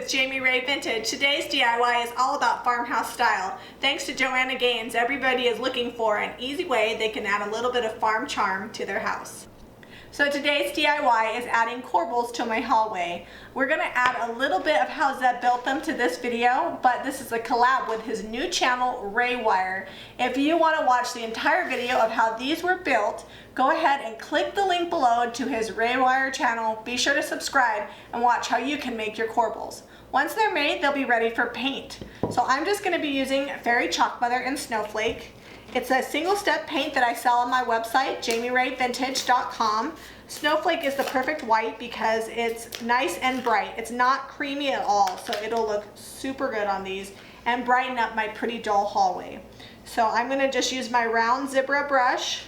it's Jamie Ray Vintage. Today's DIY is all about farmhouse style. Thanks to Joanna Gaines, everybody is looking for an easy way they can add a little bit of farm charm to their house. So today's DIY is adding corbels to my hallway. We're going to add a little bit of how Zeb built them to this video, but this is a collab with his new channel, Raywire. If you want to watch the entire video of how these were built, go ahead and click the link below to his Raywire channel. Be sure to subscribe and watch how you can make your corbels. Once they're made, they'll be ready for paint. So I'm just going to be using Fairy Chalk Mother and Snowflake. It's a single step paint that I sell on my website, jamirayvintage.com. Snowflake is the perfect white because it's nice and bright. It's not creamy at all, so it'll look super good on these and brighten up my pretty dull hallway. So I'm going to just use my round zebra brush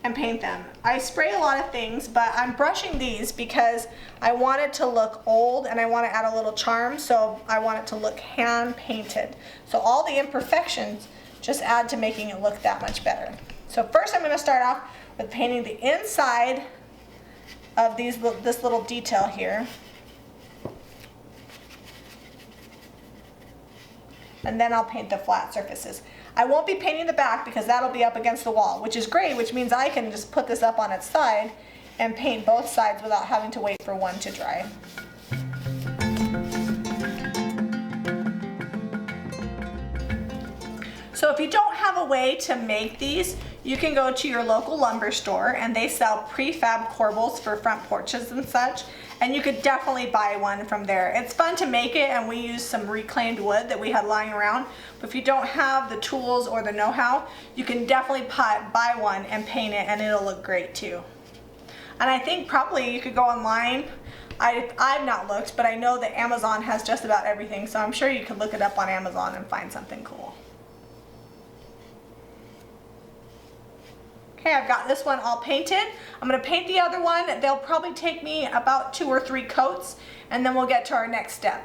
and paint them. I spray a lot of things, but I'm brushing these because I want it to look old and I want to add a little charm, so I want it to look hand painted. So all the imperfections just add to making it look that much better. So first I'm going to start off with painting the inside of this little detail here. And then I'll paint the flat surfaces. I won't be painting the back because that'll be up against the wall, which is great, which means I can just put this up on its side and paint both sides without having to wait for one to dry. So if you don't have a way to make these, you can go to your local lumber store and they sell prefab corbels for front porches and such, and you could definitely buy one from there. It's fun to make it, and we use some reclaimed wood that we had lying around, but if you don't have the tools or the know-how, you can definitely buy one and paint it and it'll look great too. And I think probably you could go online. I've not looked, but I know that Amazon has just about everything, so I'm sure you could look it up on Amazon and find something cool. Okay, I've got this one all painted. I'm going to paint the other one. They'll probably take me about 2 or 3 coats, and then we'll get to our next step.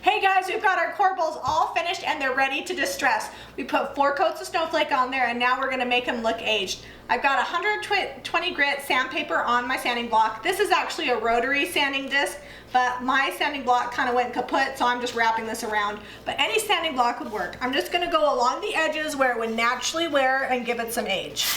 Hey guys, we've got our corbels all finished and they're ready to distress. We put 4 coats of snowflake on there, and now we're going to make them look aged. I've got 120 grit sandpaper on my sanding block. This is actually a rotary sanding disc, but my sanding block kind of went kaput, so I'm just wrapping this around. But any sanding block would work. I'm just going to go along the edges where it would naturally wear and give it some age.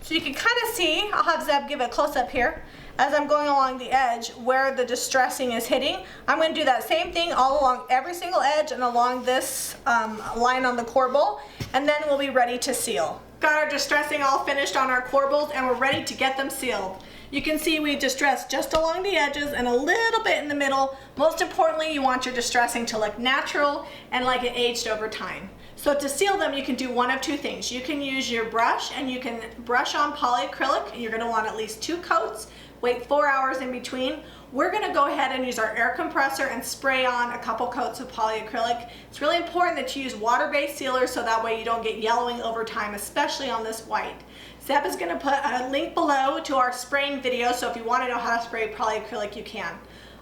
So you can kind of see, I'll have Zeb give a close-up here, as I'm going along the edge where the distressing is hitting. I'm going to do that same thing all along every single edge and along this line on the corbel, and then we'll be ready to seal. Got our distressing all finished on our corbels and we're ready to get them sealed. You can see we distressed just along the edges and a little bit in the middle. Most importantly, you want your distressing to look natural and like it aged over time. So to seal them, you can do one of 2 things. You can use your brush and you can brush on polyacrylic, and you're going to want at least 2 coats. Wait 4 hours in between. We're going to go ahead and use our air compressor and spray on a couple coats of polyacrylic. It's really important that you use water-based sealers so that way you don't get yellowing over time, especially on this white. Zeb is going to put a link below to our spraying video, so if you want to know how to spray polyacrylic, you can.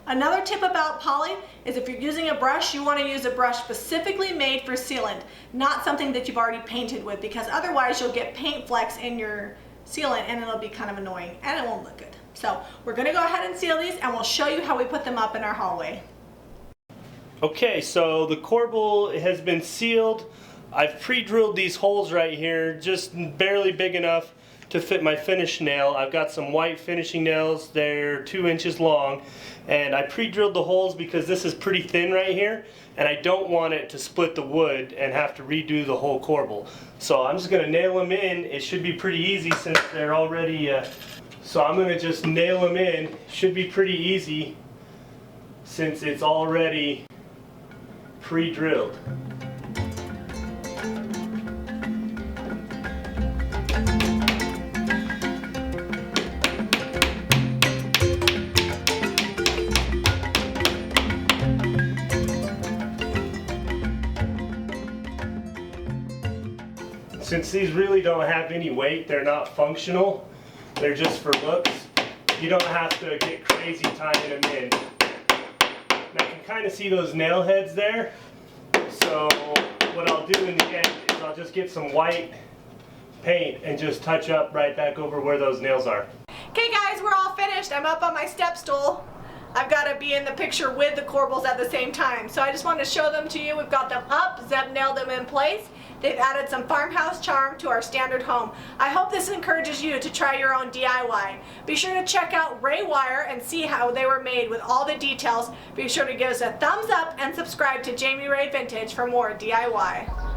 Another tip about poly is if you're using a brush, you want to use a brush specifically made for sealant, not something that you've already painted with, because otherwise you'll get paint flecks in your sealant and it'll be kind of annoying and it won't look good. So we're going to go ahead and seal these and we'll show you how we put them up in our hallway. Okay, so the corbel has been sealed. I've pre-drilled these holes right here, just barely big enough to fit my finish nail. I've got some white finishing nails, they're 2 inches long, and I pre-drilled the holes because this is pretty thin right here and I don't want it to split the wood and have to redo the whole corbel. So I'm just going to nail them in. It should be pretty easy since they're already, so I'm going to just nail them in. Should be pretty easy since it's already pre-drilled. Since these really don't have any weight, they're not functional, they're just for looks, you don't have to get crazy tying them in. And I can kind of see those nail heads there, so what I'll do in the end is I'll just get some white paint and just touch up right back over where those nails are. Okay guys, guys, we're all finished. I'm up on my step stool. I've got to be in the picture with the corbels at the same time. So I just want to show them to you. We've got them up, Zeb nailed them in place. They've added some farmhouse charm to our standard home. I hope this encourages you to try your own DIY. Be sure to check out Ray Wire and see how they were made with all the details. Be sure to give us a thumbs up and subscribe to Jami Ray Vintage for more DIY.